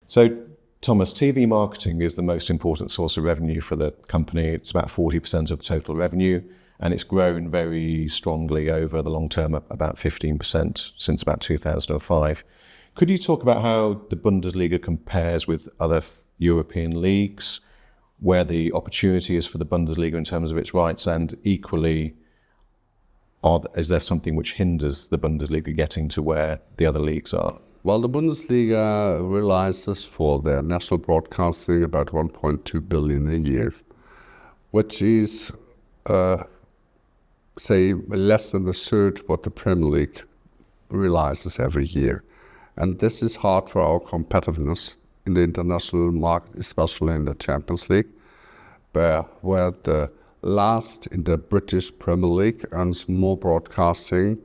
So, Thomas, TV marketing is the most important source of revenue for the company. It's about 40% of total revenue, and it's grown very strongly over the long term, about 15% since about 2005. Could you talk about how the Bundesliga compares with other European leagues, where the opportunity is for the Bundesliga in terms of its rights, and equally, is there something which hinders the Bundesliga getting to where the other leagues are? Well, the Bundesliga realizes for their national broadcasting about 1.2 billion a year, which is, say, less than a third what the Premier League realizes every year. And this is hard for our competitiveness in the international market, especially in the Champions League, where the last in the British Premier League earns more broadcasting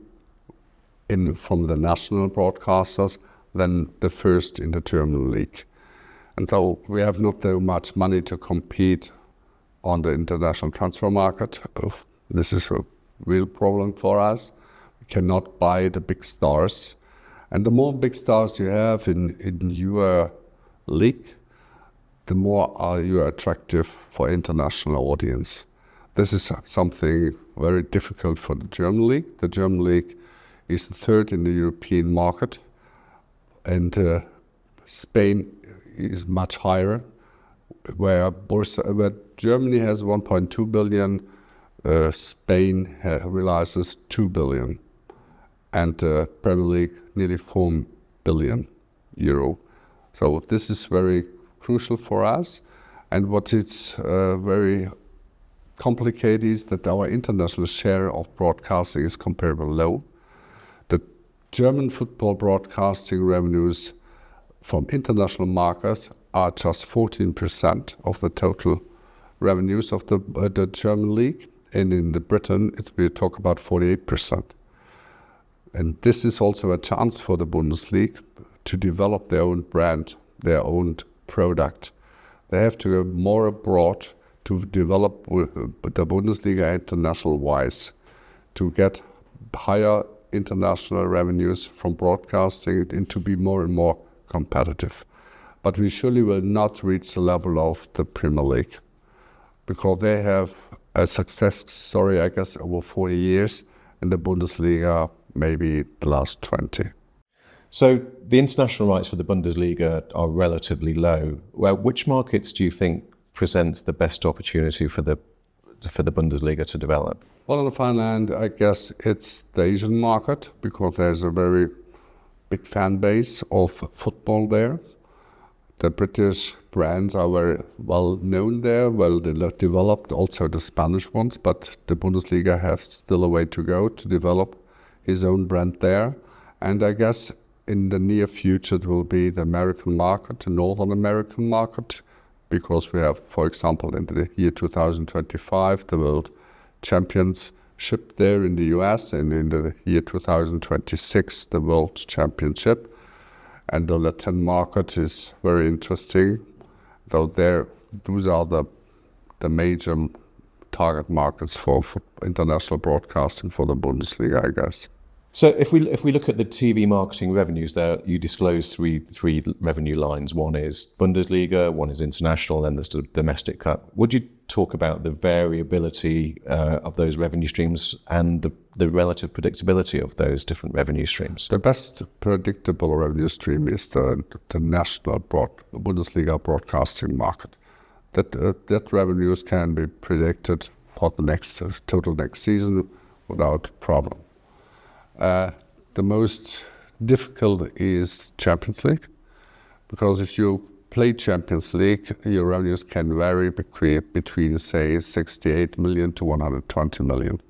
from the national broadcasters than the first in the German league. And so we have not so much money to compete on the international transfer market. This is a real problem for us. We cannot buy the big stars. And the more big stars you have in your league, the more are you attractive for international audience. This is something very difficult for the German league. The German league is the third in the European market, and Spain is much higher, where Germany has 1.2 billion, Spain realizes 2 billion, and Premier League nearly 4 billion euro. So this is very crucial for us, and what is very complicated is that our international share of broadcasting is comparably low. The German football broadcasting revenues from international markets are just 14% of the total revenues of the German league, and in Britain we talk about 48%. And this is also a chance for the Bundesliga to develop their own brand, their own product. They have to go more abroad to develop the Bundesliga international-wise, to get higher international revenues from broadcasting and to be more and more competitive. But we surely will not reach the level of the Premier League, because they have a success story, I guess, over 40 years, and the Bundesliga maybe the last 20. So the international rights for the Bundesliga are relatively low. Well, which markets do you think presents the best opportunity for the Bundesliga to develop? Well, on the fine hand, I guess it's the Asian market, because there's a very big fan base of football there. The British brands are very well known there, well developed, also the Spanish ones, but the Bundesliga has still a way to go to develop his own brand there. And I guess in the near future it will be the American market, the Northern American market, because we have, for example, in the year 2025, the World Championship there in the US, and in the year 2026, the World Championship. And the Latin market is very interesting, though those are the major target markets for international broadcasting for the Bundesliga, I guess. So if we look at the TV marketing revenues there, you disclose three revenue lines. One is Bundesliga, one is international, and there's the domestic cup. Would you talk about the variability of those revenue streams and the relative predictability of those different revenue streams? The best predictable revenue stream is the national Bundesliga broadcasting market. That revenues can be predicted for the next season without problem. The most difficult is Champions League, because if you play Champions League, your revenues can vary between say 68 million to 120 million.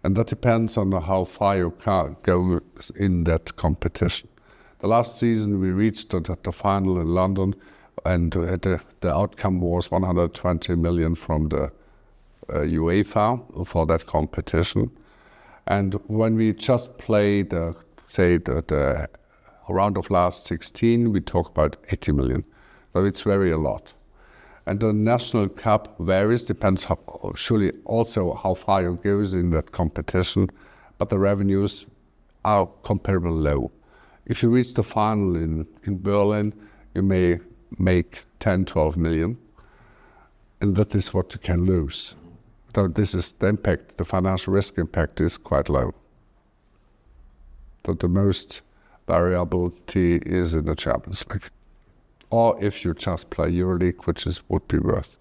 And that depends on how far you can go in that competition. The last season we reached the final in London, and the outcome was 120 million from the UEFA for that competition. And when we just play the round of last 16, we talk about 80 million. So it's very a lot. And the national cup varies, depends surely also how far you go in that competition, but the revenues are comparably low. If you reach the final in Berlin, you may make 10, 12 million, and that is what you can lose. So this is the impact, the financial risk impact is quite low. So the most variability is in the Champions League. Or if you just play EuroLeague, which would be worth.